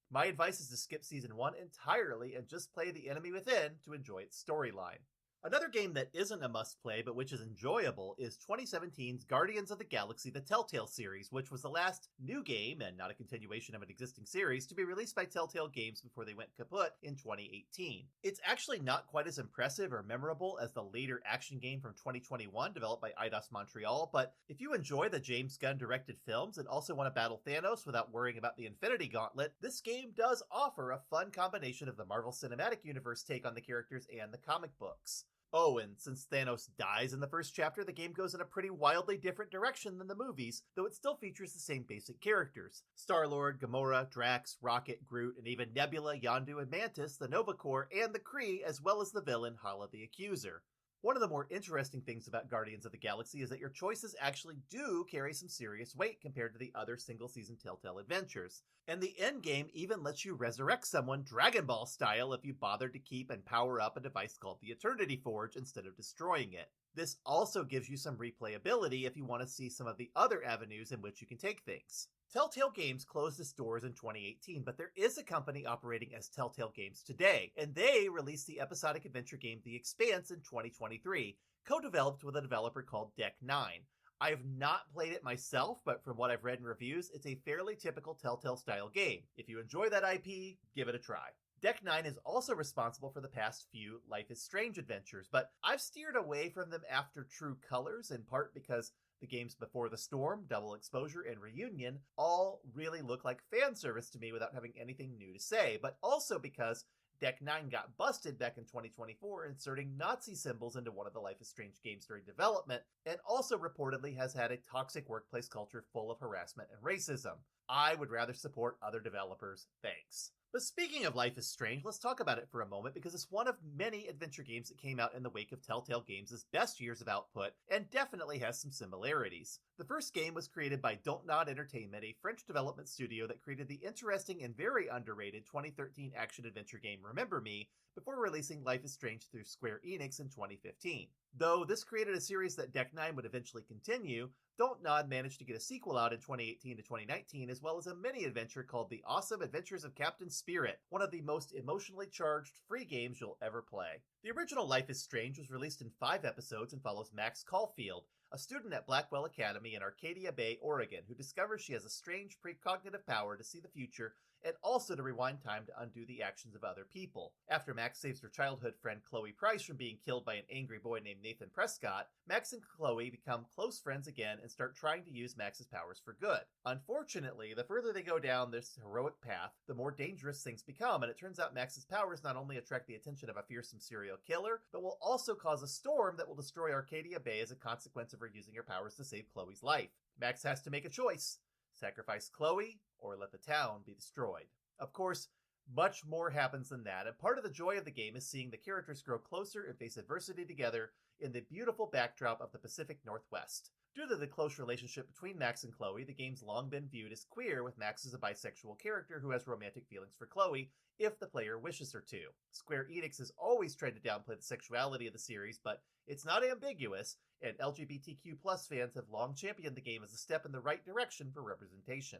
My advice is to skip Season 1 entirely and just play The Enemy Within to enjoy its storyline. Another game that isn't a must-play, but which is enjoyable, is 2017's Guardians of the Galaxy: The Telltale series, which was the last new game, and not a continuation of an existing series, to be released by Telltale Games before they went kaput in 2018. It's actually not quite as impressive or memorable as the later action game from 2021 developed by Eidos Montreal, but if you enjoy the James Gunn-directed films and also want to battle Thanos without worrying about the Infinity Gauntlet, this game does offer a fun combination of the Marvel Cinematic Universe take on the characters and the comic books. Oh, and since Thanos dies in the first chapter, the game goes in a pretty wildly different direction than the movies, though it still features the same basic characters. Star-Lord, Gamora, Drax, Rocket, Groot, and even Nebula, Yondu, and Mantis, the Nova Corps, and the Kree, as well as the villain Hala the Accuser. One of the more interesting things about Guardians of the Galaxy is that your choices actually do carry some serious weight compared to the other single-season Telltale adventures. And the endgame even lets you resurrect someone Dragon Ball style if you bother to keep and power up a device called the Eternity Forge instead of destroying it. This also gives you some replayability if you want to see some of the other avenues in which you can take things. Telltale Games closed its doors in 2018, but there is a company operating as Telltale Games today, and they released the episodic adventure game The Expanse in 2023, co-developed with a developer called Deck 9. I have not played it myself, but from what I've read in reviews, it's a fairly typical Telltale-style game. If you enjoy that IP, give it a try. Deck 9 is also responsible for the past few Life is Strange adventures, but I've steered away from them after True Colors, in part because the games Before the Storm, Double Exposure, and Reunion all really look like fan service to me without having anything new to say, but also because Deck 9 got busted back in 2024 inserting Nazi symbols into one of the Life is Strange games during development, and also reportedly has had a toxic workplace culture full of harassment and racism. I would rather support other developers, thanks. But speaking of Life is Strange, let's talk about it for a moment because it's one of many adventure games that came out in the wake of Telltale Games' best years of output and definitely has some similarities. The first game was created by Don't Nod Entertainment, a French development studio that created the interesting and very underrated 2013 action-adventure game Remember Me before releasing Life is Strange through Square Enix in 2015. Though this created a series that Deck 9 would eventually continue, Don't Nod managed to get a sequel out in 2018 to 2019, as well as a mini-adventure called The Awesome Adventures of Captain Spirit, one of the most emotionally charged free games you'll ever play. The original Life is Strange was released in 5 episodes and follows Max Caulfield, a student at Blackwell Academy in Arcadia Bay, Oregon, who discovers she has a strange precognitive power to see the future and also to rewind time to undo the actions of other people. After Max saves her childhood friend Chloe Price from being killed by an angry boy named Nathan Prescott, Max and Chloe become close friends again and start trying to use Max's powers for good. Unfortunately, the further they go down this heroic path, the more dangerous things become, and it turns out Max's powers not only attract the attention of a fearsome serial killer, but will also cause a storm that will destroy Arcadia Bay as a consequence of her using her powers to save Chloe's life. Max has to make a choice: sacrifice Chloe, or let the town be destroyed. Of course, much more happens than that, and part of the joy of the game is seeing the characters grow closer and face adversity together in the beautiful backdrop of the Pacific Northwest. Due to the close relationship between Max and Chloe, the game's long been viewed as queer, with Max as a bisexual character who has romantic feelings for Chloe if the player wishes her to. Square Enix has always tried to downplay the sexuality of the series, but it's not ambiguous, and LGBTQ+ fans have long championed the game as a step in the right direction for representation.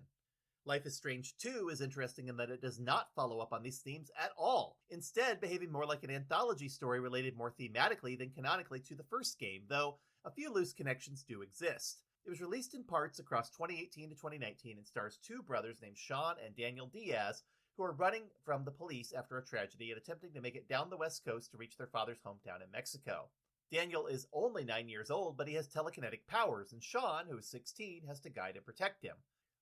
Life is Strange 2 is interesting in that it does not follow up on these themes at all, instead behaving more like an anthology story related more thematically than canonically to the first game, though a few loose connections do exist. It was released in parts across 2018 to 2019 and stars 2 brothers named Sean and Daniel Diaz, who are running from the police after a tragedy and attempting to make it down the West Coast to reach their father's hometown in Mexico. Daniel is only 9 years old, but he has telekinetic powers, and Sean, who is 16, has to guide and protect him.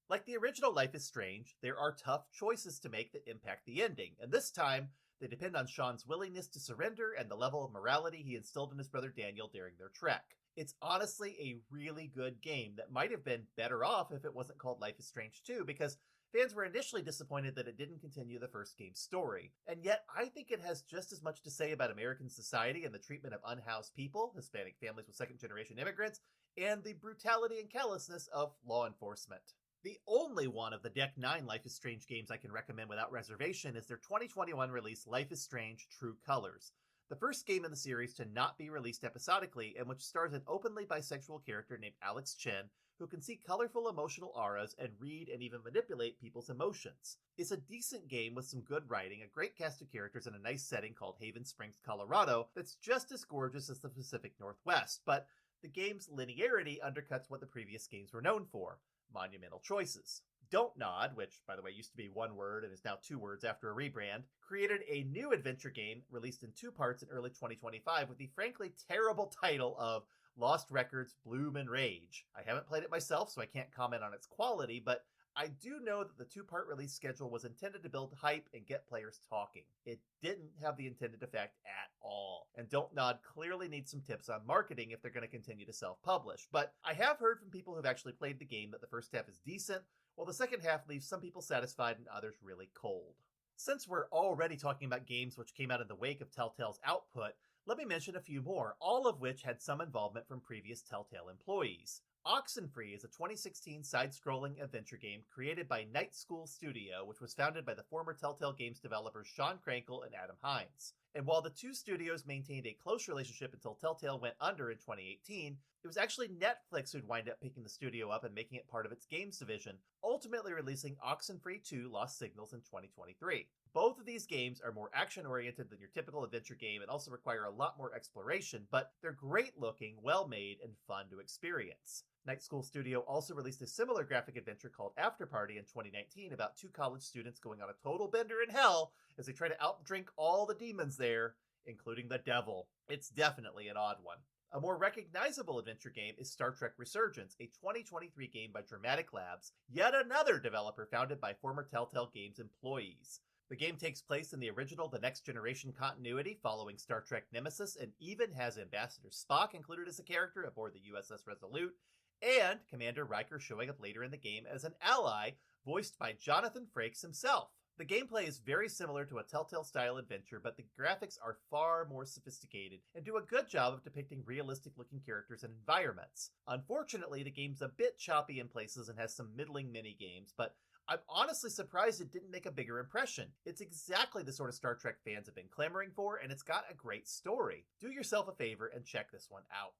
Like the original Life is Strange, there are tough choices to make that impact the ending, and this time, they depend on Sean's willingness to surrender and the level of morality he instilled in his brother Daniel during their trek. It's honestly a really good game that might have been better off if it wasn't called Life is Strange 2, because fans were initially disappointed that it didn't continue the first game's story. And yet, I think it has just as much to say about American society and the treatment of unhoused people, Hispanic families with second-generation immigrants, and the brutality and callousness of law enforcement. The only one of the Deck 9 Life is Strange games I can recommend without reservation is their 2021 release Life is Strange True Colors, the first game in the series to not be released episodically and which stars an openly bisexual character named Alex Chen who can see colorful emotional auras and read and even manipulate people's emotions. It's a decent game with some good writing, a great cast of characters, and a nice setting called Haven Springs, Colorado that's just as gorgeous as the Pacific Northwest, but the game's linearity undercuts what the previous games were known for: monumental choices. Don't Nod, which, by the way, used to be one word and is now 2 words after a rebrand, created a new adventure game released in 2 parts in early 2025 with the frankly terrible title of Lost Records Bloom and Rage. I haven't played it myself, so I can't comment on its quality, but I do know that the 2-part release schedule was intended to build hype and get players talking. It didn't have the intended effect at all, and Don't Nod clearly needs some tips on marketing if they're going to continue to self-publish. But I have heard from people who've actually played the game that the first half is decent, while the second half leaves some people satisfied and others really cold. Since we're already talking about games which came out in the wake of Telltale's output, let me mention a few more, all of which had some involvement from previous Telltale employees. Oxenfree is a 2016 side-scrolling adventure game created by Night School Studio, which was founded by the former Telltale Games developers Sean Crankle and Adam Hines. And while the two studios maintained a close relationship until Telltale went under in 2018, it was actually Netflix who'd wind up picking the studio up and making it part of its games division, ultimately releasing Oxenfree 2 Lost Signals in 2023. Both of these games are more action-oriented than your typical adventure game and also require a lot more exploration, but they're great-looking, well-made, and fun to experience. Night School Studio also released a similar graphic adventure called After Party in 2019 about two college students going on a total bender in hell as they try to outdrink all the demons there, including the devil. It's definitely an odd one. A more recognizable adventure game is Star Trek Resurgence, a 2023 game by Dramatic Labs, yet another developer founded by former Telltale Games employees. The game takes place in the original The Next Generation continuity following Star Trek Nemesis and even has Ambassador Spock included as a character aboard the USS Resolute, and Commander Riker showing up later in the game as an ally, voiced by Jonathan Frakes himself. The gameplay is very similar to a Telltale-style adventure, but the graphics are far more sophisticated and do a good job of depicting realistic-looking characters and environments. Unfortunately, the game's a bit choppy in places and has some middling mini-games, but I'm honestly surprised it didn't make a bigger impression. It's exactly the sort of Star Trek fans have been clamoring for, and it's got a great story. Do yourself a favor and check this one out.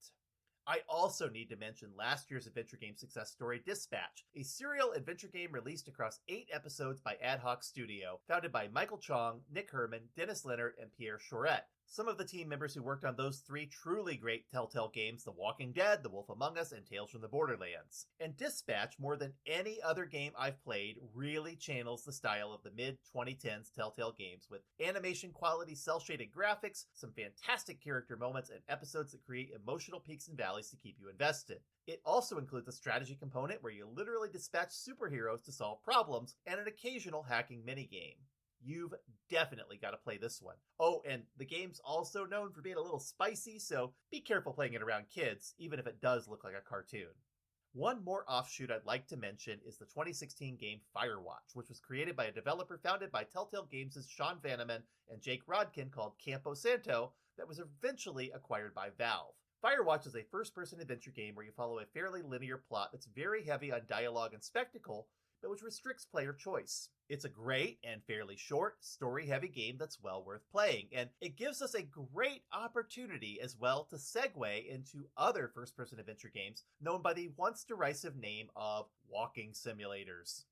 I also need to mention last year's adventure game success story, Dispatch, a serial adventure game released across 8 episodes by Ad Hoc Studio, founded by Michael Chong, Nick Herman, Dennis Leonard, and Pierre Choret. Some of the team members who worked on those 3 truly great Telltale games, The Walking Dead, The Wolf Among Us, and Tales from the Borderlands. And Dispatch, more than any other game I've played, really channels the style of the mid-2010s Telltale games, with animation quality cel-shaded graphics, some fantastic character moments, and episodes that create emotional peaks and valleys to keep you invested. It also includes a strategy component where you literally dispatch superheroes to solve problems, and an occasional hacking minigame. You've definitely got to play this one. Oh, and the game's also known for being a little spicy, so be careful playing it around kids, even if it does look like a cartoon. One more offshoot I'd like to mention is the 2016 game Firewatch, which was created by a developer founded by Telltale Games' Sean Vanneman and Jake Rodkin called Campo Santo that was eventually acquired by Valve. Firewatch is a first-person adventure game where you follow a fairly linear plot that's very heavy on dialogue and spectacle, but which restricts player choice. It's a great and fairly short, story-heavy game that's well worth playing, and it gives us a great opportunity as well to segue into other first-person adventure games known by the once derisive name of walking simulators.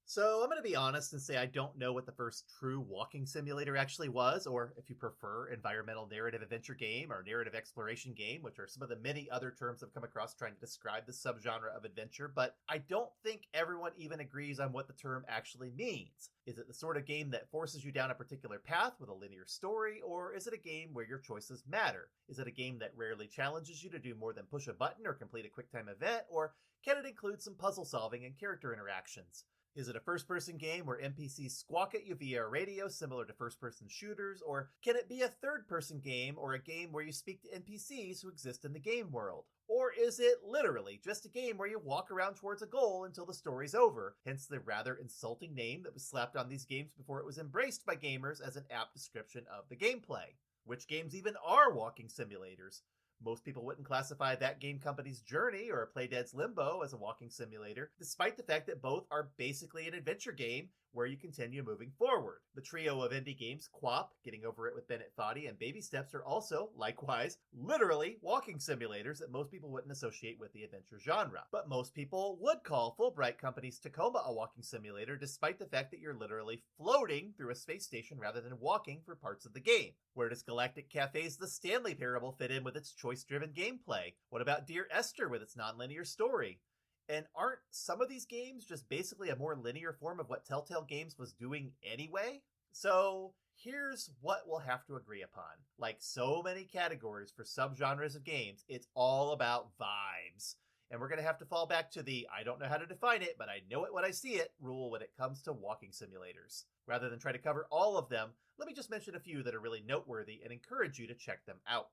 So I'm going to be honest and say I don't know what the first true walking simulator actually was, or if you prefer, environmental narrative adventure game or narrative exploration game, which are some of the many other terms I've come across trying to describe the subgenre of adventure, but I don't think everyone even agrees on what the term actually means. Is it the sort of game that forces you down a particular path with a linear story, or is it a game where your choices matter? Is it a game that rarely challenges you to do more than push a button or complete a QuickTime event, or can it include some puzzle solving and character interactions? Is it a first-person game where NPCs squawk at you via a radio similar to first-person shooters, or can it be a third-person game or a game where you speak to NPCs who exist in the game world? Or is it literally just a game where you walk around towards a goal until the story's over, hence the rather insulting name that was slapped on these games before it was embraced by gamers as an apt description of the gameplay? Which games even are walking simulators? Most people wouldn't classify that game company's Journey or Playdead's Limbo as a walking simulator, despite the fact that both are basically an adventure game where you continue moving forward. The trio of indie games, QWOP, Getting Over It with Bennett Foddy, and Baby Steps are also, likewise, literally walking simulators that most people wouldn't associate with the adventure genre. But most people would call Fulbright Company's Tacoma a walking simulator, despite the fact that you're literally floating through a space station rather than walking for parts of the game. Where does Galactic Cafe's The Stanley Parable fit in with its choice-driven gameplay? What about Dear Esther with its non-linear story? And aren't some of these games just basically a more linear form of what Telltale Games was doing anyway? So here's what we'll have to agree upon. Like so many categories for subgenres of games, it's all about vibes. And we're going to have to fall back to the I don't know how to define it, but I know it when I see it rule when it comes to walking simulators. Rather than try to cover all of them, let me just mention a few that are really noteworthy and encourage you to check them out.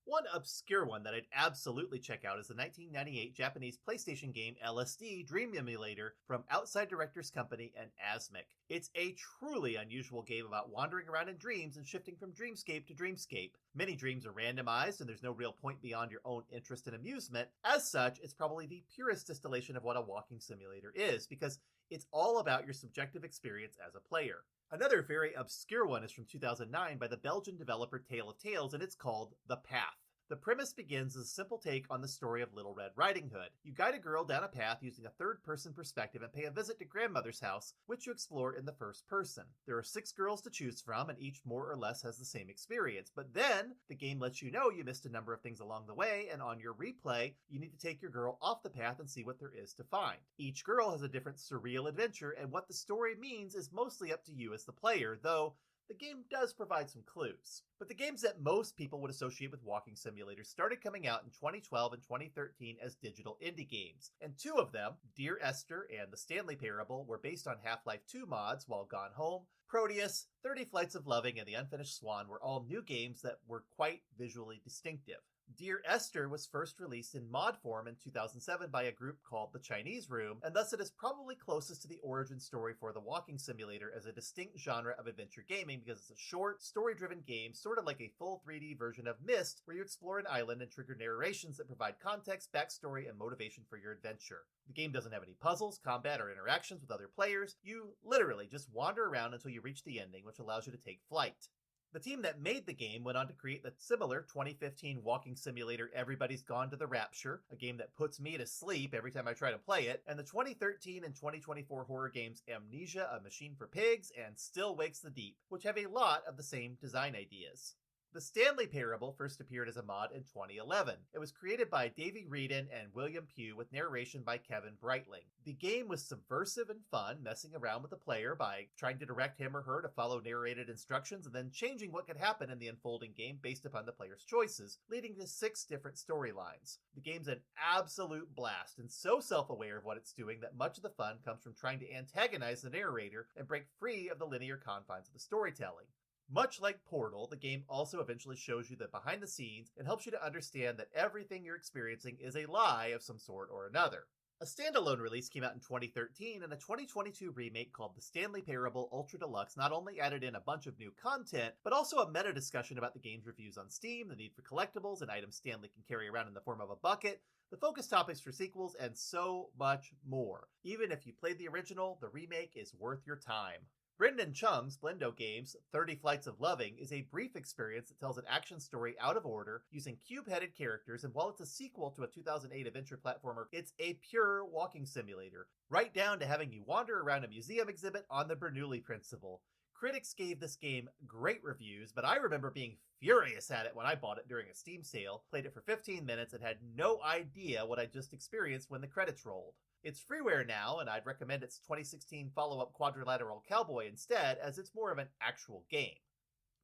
One obscure one that I'd absolutely check out is the 1998 Japanese PlayStation game LSD Dream Emulator from Outside Directors Company and Asmik. It's a truly unusual game about wandering around in dreams and shifting from dreamscape to dreamscape. Many dreams are randomized and there's no real point beyond your own interest and amusement. As such, it's probably the purest distillation of what a walking simulator is, because it's all about your subjective experience as a player. Another very obscure one is from 2009 by the Belgian developer Tale of Tales, and it's called The Path. The premise begins as a simple take on the story of Little Red Riding Hood. You guide a girl down a path using a third-person perspective and pay a visit to grandmother's house, which you explore in the first person. There are 6 girls to choose from, and each more or less has the same experience. But then, the game lets you know you missed a number of things along the way, and on your replay, you need to take your girl off the path and see what there is to find. Each girl has a different surreal adventure, and what the story means is mostly up to you as the player, though the game does provide some clues. But the games that most people would associate with walking simulators started coming out in 2012 and 2013 as digital indie games, and 2 of them, Dear Esther and The Stanley Parable, were based on Half-Life 2 mods, while Gone Home, Proteus, 30 Flights of Loving, and The Unfinished Swan were all new games that were quite visually distinctive. Dear Esther was first released in mod form in 2007 by a group called The Chinese Room, and thus it is probably closest to the origin story for the walking simulator as a distinct genre of adventure gaming, because it's a short, story-driven game, sort of like a full 3D version of Myst, where you explore an island and trigger narrations that provide context, backstory, and motivation for your adventure. The game doesn't have any puzzles, combat, or interactions with other players. You literally just wander around until you reach the ending, which allows you to take flight. The team that made the game went on to create the similar 2015 walking simulator Everybody's Gone to the Rapture, a game that puts me to sleep every time I try to play it, and the 2013 and 2024 horror games Amnesia, A Machine for Pigs, and Still Wakes the Deep, which have a lot of the same design ideas. The Stanley Parable first appeared as a mod in 2011. It was created by Davey Reedon and William Pugh with narration by Kevin Breitling. The game was subversive and fun, messing around with the player by trying to direct him or her to follow narrated instructions and then changing what could happen in the unfolding game based upon the player's choices, leading to 6 different storylines. The game's an absolute blast and so self-aware of what it's doing that much of the fun comes from trying to antagonize the narrator and break free of the linear confines of the storytelling. Much like Portal, the game also eventually shows you the behind the scenes and helps you to understand that everything you're experiencing is a lie of some sort or another. A standalone release came out in 2013, and a 2022 remake called The Stanley Parable Ultra Deluxe not only added in a bunch of new content, but also a meta discussion about the game's reviews on Steam, the need for collectibles and items Stanley can carry around in the form of a bucket, the focus topics for sequels, and so much more. Even if you played the original, the remake is worth your time. Brendan Chung's Blendo Games' 30 Flights of Loving is a brief experience that tells an action story out of order using cube-headed characters, and while it's a sequel to a 2008 adventure platformer, it's a pure walking simulator, right down to having you wander around a museum exhibit on the Bernoulli principle. Critics gave this game great reviews, but I remember being furious at it when I bought it during a Steam sale, played it for 15 minutes, and had no idea what I just experienced when the credits rolled. It's freeware now, and I'd recommend its 2016 follow-up Quadrilateral Cowboy instead, as it's more of an actual game.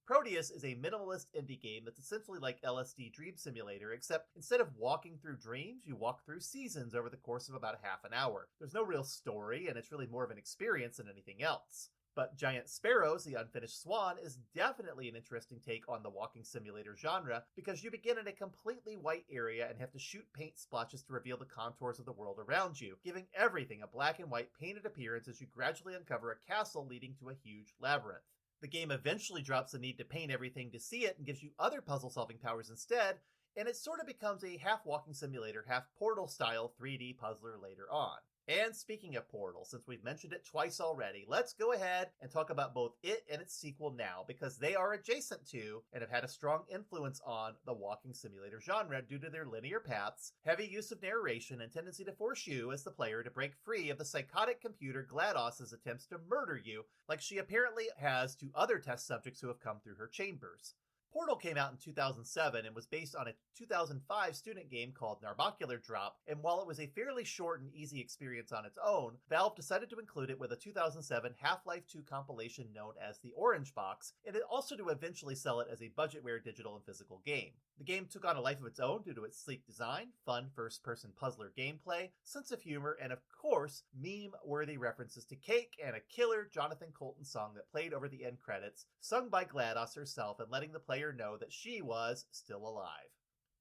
Proteus is a minimalist indie game that's essentially like LSD Dream Simulator, except instead of walking through dreams, you walk through seasons over the course of about half an hour. There's no real story, and it's really more of an experience than anything else. But Giant Sparrows, The Unfinished Swan, is definitely an interesting take on the walking simulator genre, because you begin in a completely white area and have to shoot paint splotches to reveal the contours of the world around you, giving everything a black and white painted appearance as you gradually uncover a castle leading to a huge labyrinth. The game eventually drops the need to paint everything to see it and gives you other puzzle-solving powers instead, and it sort of becomes a half-walking simulator, half-Portal-style 3D puzzler later on. And speaking of Portal, since we've mentioned it twice already, let's go ahead and talk about both it and its sequel now, because they are adjacent to and have had a strong influence on the walking simulator genre due to their linear paths, heavy use of narration, and tendency to force you as the player to break free of the psychotic computer GLaDOS's attempts to murder you, like she apparently has to other test subjects who have come through her chambers. Portal came out in 2007 and was based on a 2005 student game called Narbacular Drop, and while it was a fairly short and easy experience on its own, Valve decided to include it with a 2007 Half-Life 2 compilation known as the Orange Box, and also to eventually sell it as a budgetware digital and physical game. The game took on a life of its own due to its sleek design, fun first-person puzzler gameplay, sense of humor, and of course, meme-worthy references to Cake and a killer Jonathan Colton song that played over the end credits, sung by GLaDOS herself and letting the player know that she was still alive.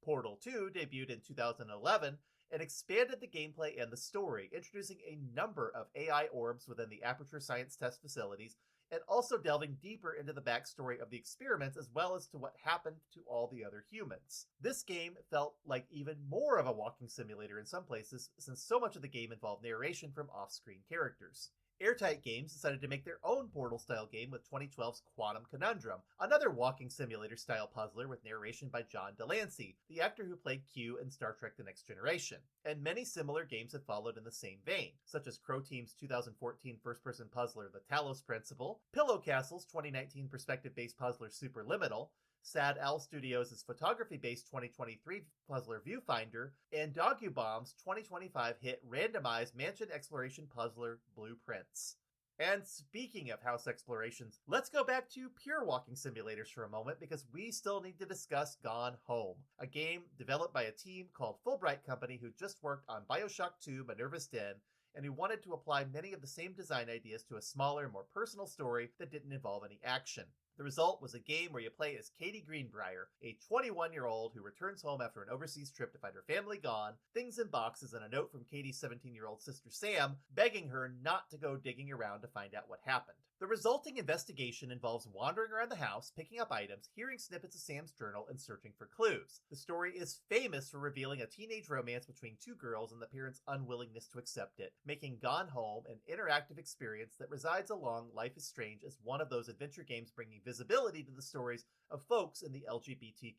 Portal 2 debuted in 2011 and expanded the gameplay and the story, introducing a number of AI orbs within the Aperture Science Test facilities, and also delving deeper into the backstory of the experiments as well as to what happened to all the other humans. This game felt like even more of a walking simulator in some places, since so much of the game involved narration from off-screen characters. Airtight Games decided to make their own Portal-style game with 2012's Quantum Conundrum, another walking simulator-style puzzler with narration by John Delancey, the actor who played Q in Star Trek The Next Generation. And many similar games have followed in the same vein, such as Crow Team's 2014 first-person puzzler The Talos Principle, Pillow Castle's 2019 perspective-based puzzler Superliminal, Sad Owl Studios' photography-based 2023 puzzler Viewfinder, and Doggybomb's 2025 hit randomized mansion exploration puzzler Blueprints. And speaking of house explorations, let's go back to pure walking simulators for a moment because we still need to discuss Gone Home, a game developed by a team called Fulbright Company who just worked on BioShock 2 Minerva's Den and who wanted to apply many of the same design ideas to a smaller, more personal story that didn't involve any action. The result was a game where you play as Katie Greenbrier, a 21-year-old who returns home after an overseas trip to find her family gone, things in boxes, and a note from Katie's 17-year-old sister Sam begging her not to go digging around to find out what happened. The resulting investigation involves wandering around the house, picking up items, hearing snippets of Sam's journal, and searching for clues. The story is famous for revealing a teenage romance between two girls and the parents' unwillingness to accept it, making Gone Home an interactive experience that resides along Life is Strange as one of those adventure games bringing visibility to the stories of folks in the LGBTQ+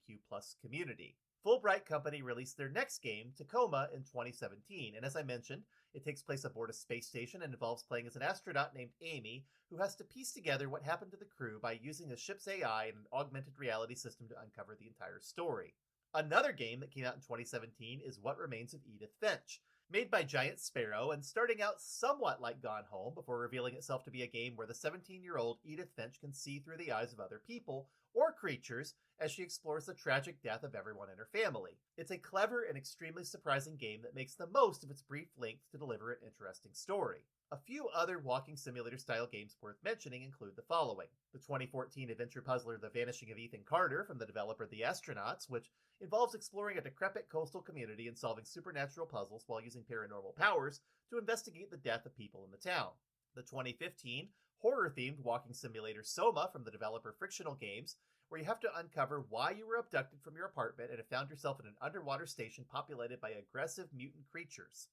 community. Fulbright Company released their next game, Tacoma, in 2017, and as I mentioned, it takes place aboard a space station and involves playing as an astronaut named Amy, who has to piece together what happened to the crew by using the ship's AI and an augmented reality system to uncover the entire story. Another game that came out in 2017 is What Remains of Edith Finch, made by Giant Sparrow and starting out somewhat like Gone Home before revealing itself to be a game where the 17-year-old Edith Finch can see through the eyes of other people or creatures as she explores the tragic death of everyone in her family. It's a clever and extremely surprising game that makes the most of its brief length to deliver an interesting story. A few other walking simulator-style games worth mentioning include the following: the 2014 adventure puzzler The Vanishing of Ethan Carter from the developer The Astronauts, which involves exploring a decrepit coastal community and solving supernatural puzzles while using paranormal powers to investigate the death of people in the town. The 2015 horror-themed walking simulator Soma from the developer Frictional Games, where you have to uncover why you were abducted from your apartment and have found yourself in an underwater station populated by aggressive mutant creatures.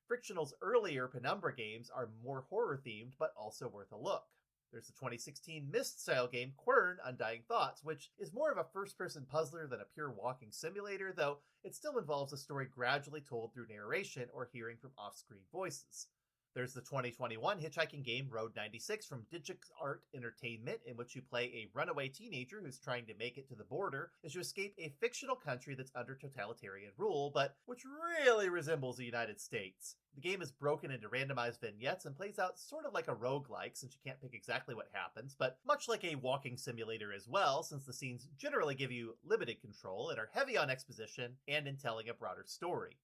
Frictional's earlier Penumbra games are more horror-themed, but also worth a look. There's the 2016 Myst-style game Quern Undying Thoughts, which is more of a first-person puzzler than a pure walking simulator, though it still involves a story gradually told through narration or hearing from off-screen voices. There's the 2021 hitchhiking game Road 96 from Digix Art Entertainment, in which you play a runaway teenager who's trying to make it to the border as you escape a fictional country that's under totalitarian rule, but which really resembles the United States. The game is broken into randomized vignettes and plays out sort of like a roguelike, since you can't pick exactly what happens, but much like a walking simulator as well, since the scenes generally give you limited control and are heavy on exposition and in telling a broader story.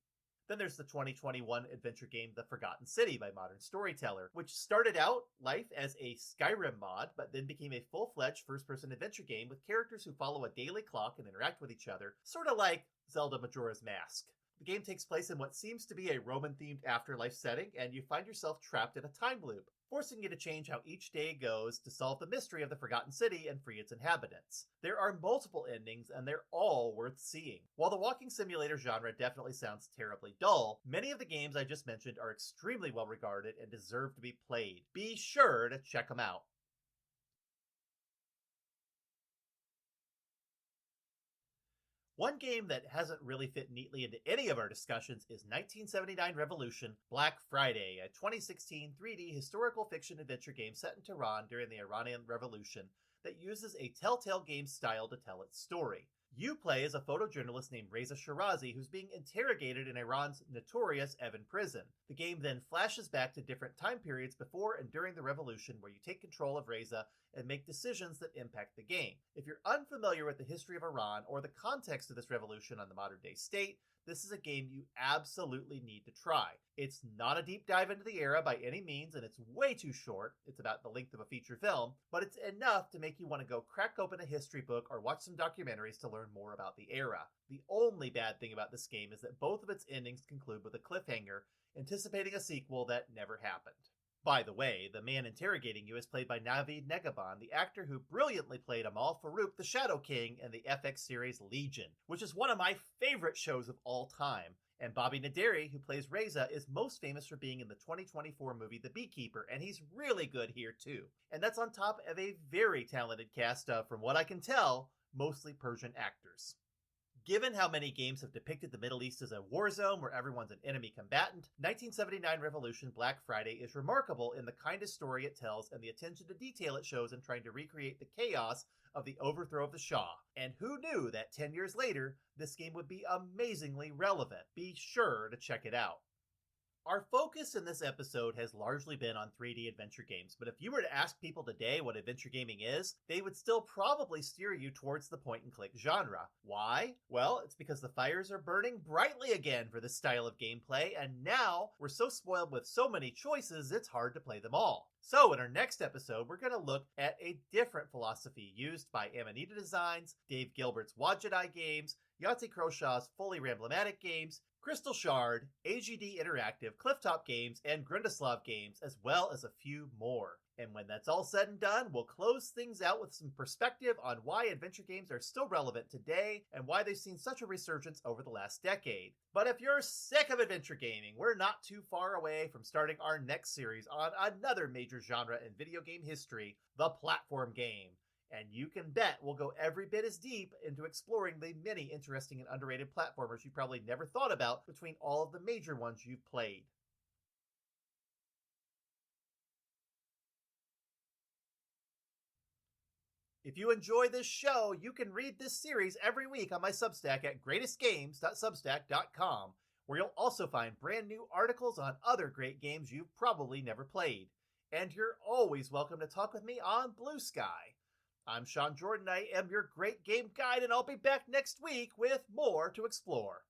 Then there's the 2021 adventure game The Forgotten City by Modern Storyteller, which started out life as a Skyrim mod, but then became a full-fledged first-person adventure game with characters who follow a daily clock and interact with each other, sort of like Zelda Majora's Mask. The game takes place in what seems to be a Roman-themed afterlife setting, and you find yourself trapped in a time loop, forcing you to change how each day goes to solve the mystery of the Forgotten City and free its inhabitants. There are multiple endings, and they're all worth seeing. While the walking simulator genre definitely sounds terribly dull, many of the games I just mentioned are extremely well regarded and deserve to be played. Be sure to check them out. One game that hasn't really fit neatly into any of our discussions is 1979 Revolution Black Friday, a 2016 3D historical fiction adventure game set in Tehran during the Iranian Revolution that uses a Telltale Games style to tell its story. You play as a photojournalist named Reza Shirazi who's being interrogated in Iran's notorious Evin prison. The game then flashes back to different time periods before and during the revolution where you take control of Reza and make decisions that impact the game. If you're unfamiliar with the history of Iran or the context of this revolution on the modern day state, this is a game you absolutely need to try. It's not a deep dive into the era by any means, and it's way too short. It's about the length of a feature film, but it's enough to make you want to go crack open a history book or watch some documentaries to learn more about the era. The only bad thing about this game is that both of its endings conclude with a cliffhanger, anticipating a sequel that never happened. By the way, the man interrogating you is played by Naveed Negahban, the actor who brilliantly played Amal Farouk, the Shadow King, in the FX series Legion, which is one of my favorite shows of all time. And Bobby Naderi, who plays Reza, is most famous for being in the 2024 movie The Beekeeper, and he's really good here too. And that's on top of a very talented cast of, from what I can tell, mostly Persian actors. Given how many games have depicted the Middle East as a war zone where everyone's an enemy combatant, 1979 Revolution Black Friday is remarkable in the kind of story it tells and the attention to detail it shows in trying to recreate the chaos of the overthrow of the Shah. And who knew that 10 years later, this game would be amazingly relevant? Be sure to check it out. Our focus in this episode has largely been on 3D adventure games, but if you were to ask people today what adventure gaming is, they would still probably steer you towards the point-and-click genre. Why? Well, it's because the fires are burning brightly again for this style of gameplay, and now we're so spoiled with so many choices, it's hard to play them all. So in our next episode, we're going to look at a different philosophy used by Amanita Designs, Dave Gilbert's Wadjet Games, Yahtzee Crowshaw's Fully Ramblematic Games, Crystal Shard, AGD Interactive, Clifftop Games, and Grundislav Games, as well as a few more. And when that's all said and done, we'll close things out with some perspective on why adventure games are still relevant today and why they've seen such a resurgence over the last decade. But if you're sick of adventure gaming, we're not too far away from starting our next series on another major genre in video game history, the platform game. And you can bet we'll go every bit as deep into exploring the many interesting and underrated platformers you probably never thought about between all of the major ones you've played. If you enjoy this show, you can read this series every week on my Substack at greatestgames.substack.com, where you'll also find brand new articles on other great games you've probably never played. And you're always welcome to talk with me on Bluesky. I'm Sean Jordan, I am your great game guide, and I'll be back next week with more to explore.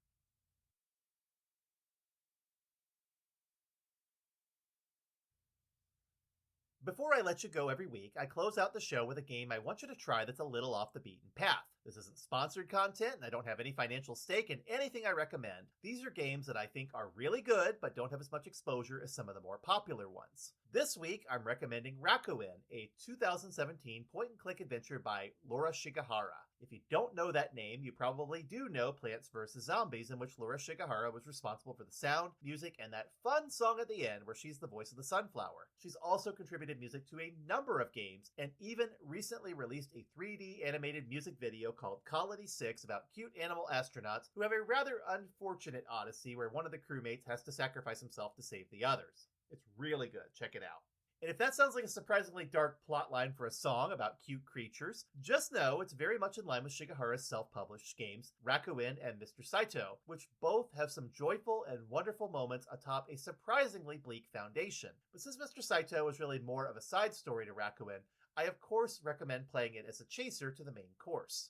Before I let you go every week, I close out the show with a game I want you to try that's a little off the beaten path. This isn't sponsored content, and I don't have any financial stake in anything I recommend. These are games that I think are really good, but don't have as much exposure as some of the more popular ones. This week, I'm recommending Rakuen, a 2017 point-and-click adventure by Laura Shigehara. If you don't know that name, you probably do know Plants vs. Zombies, in which Laura Shigehara was responsible for the sound, music, and that fun song at the end where she's the voice of the sunflower. She's also contributed music to a number of games, and even recently released a 3D animated music video called Colony 6 about cute animal astronauts who have a rather unfortunate odyssey where one of the crewmates has to sacrifice himself to save the others. It's really good. Check it out. And if that sounds like a surprisingly dark plotline for a song about cute creatures, just know it's very much in line with Shigehara's self-published games, Rakuen and Mr. Saito, which both have some joyful and wonderful moments atop a surprisingly bleak foundation. But since Mr. Saito is really more of a side story to Rakuen, I of course recommend playing it as a chaser to the main course.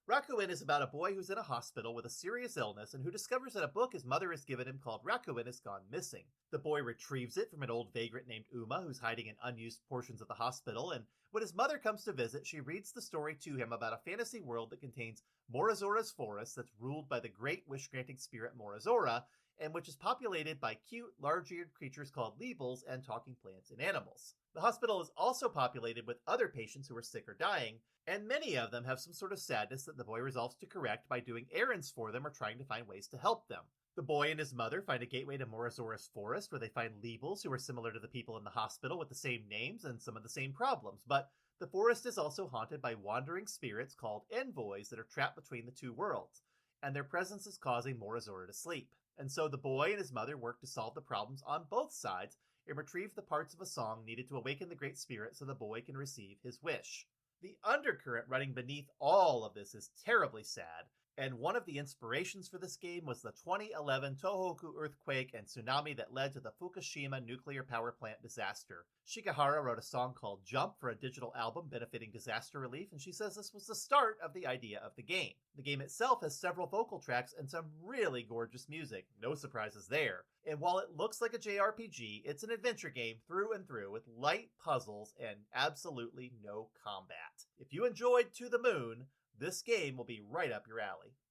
Rakuen is about a boy who's in a hospital with a serious illness and who discovers that a book his mother has given him called Rakuen has gone missing. The boy retrieves it from an old vagrant named Uma who's hiding in unused portions of the hospital, and when his mother comes to visit, she reads the story to him about a fantasy world that contains Morizora's forest that's ruled by the great wish-granting spirit Morizora, and which is populated by cute, large-eared creatures called Leebles and talking plants and animals. The hospital is also populated with other patients who are sick or dying, and many of them have some sort of sadness that the boy resolves to correct by doing errands for them or trying to find ways to help them. The boy and his mother find a gateway to Morizora's forest where they find Leebles who are similar to the people in the hospital with the same names and some of the same problems, but the forest is also haunted by wandering spirits called envoys that are trapped between the two worlds, and their presence is causing Morizora to sleep. And so the boy and his mother work to solve the problems on both sides and retrieve the parts of a song needed to awaken the Great Spirit so the boy can receive his wish. The undercurrent running beneath all of this is terribly sad, And one of the inspirations for this game was the 2011 Tohoku earthquake and tsunami that led to the Fukushima nuclear power plant disaster. Shigehara wrote a song called Jump for a digital album benefiting disaster relief, and she says this was the start of the idea of the game. The game itself has several vocal tracks and some really gorgeous music, no surprises there. And while it looks like a JRPG, it's an adventure game through and through with light puzzles and absolutely no combat. If you enjoyed To the Moon, this game will be right up your alley.